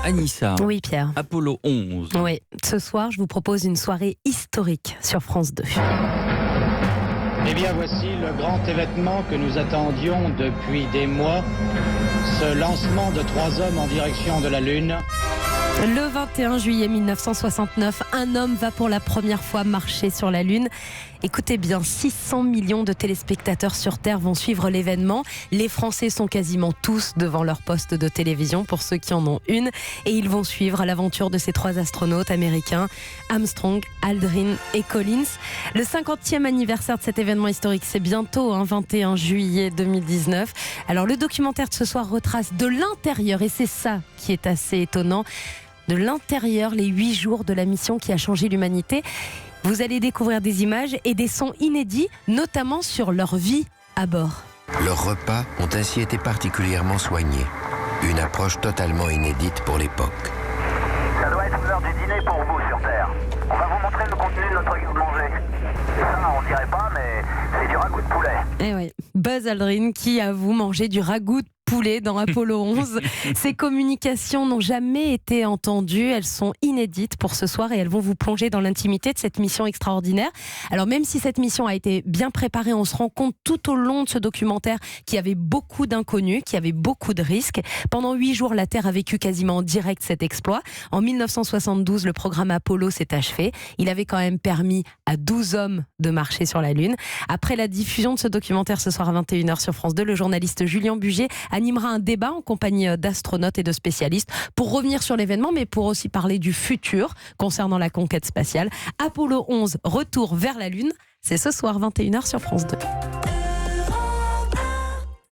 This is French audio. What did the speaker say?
Anissa, Oui, Pierre. Apollo 11. Oui, ce soir, je vous propose une soirée historique sur France 2. Eh bien, voici le grand événement que nous attendions depuis des mois, ce lancement de 3 hommes en direction de la Lune. Le 21 juillet 1969, un homme va pour la première fois marcher sur la Lune. Écoutez bien, 600 millions de téléspectateurs sur Terre vont suivre l'événement. Les Français sont quasiment tous devant leur poste de télévision, pour ceux qui en ont une. Et ils vont suivre l'aventure de ces 3 astronautes américains, Armstrong, Aldrin et Collins. Le 50e anniversaire de cet événement historique, c'est bientôt, 21 juillet 2019. Alors le documentaire de ce soir retrace de l'intérieur, et c'est ça qui est assez étonnant, de l'intérieur, les 8 jours de la mission qui a changé l'humanité. Vous allez découvrir des images et des sons inédits, notamment sur leur vie à bord. Leurs repas ont ainsi été particulièrement soignés. Une approche totalement inédite pour l'époque. Ça doit être l'heure du dîner pour vous sur Terre. On va vous montrer le contenu de notre garde-manger. Et ça, on dirait pas, mais c'est du ragoût de poulet. Eh oui, Buzz Aldrin qui avoue manger du ragoût de poulet dans Apollo 11. Ces communications n'ont jamais été entendues, elles sont inédites pour ce soir et elles vont vous plonger dans l'intimité de cette mission extraordinaire. Alors même si cette mission a été bien préparée, on se rend compte tout au long de ce documentaire qu'il y avait beaucoup d'inconnus, qu'il y avait beaucoup de risques. Pendant 8 jours, la Terre a vécu quasiment en direct cet exploit. En 1972, le programme Apollo s'est achevé. Il avait quand même permis à 12 hommes de marcher sur la Lune. Après la diffusion de ce documentaire ce soir à 21h sur France 2, le journaliste Julien Bugier animera un débat en compagnie d'astronautes et de spécialistes pour revenir sur l'événement, mais pour aussi parler du futur concernant la conquête spatiale. Apollo 11, retour vers la Lune, c'est ce soir 21h sur France 2.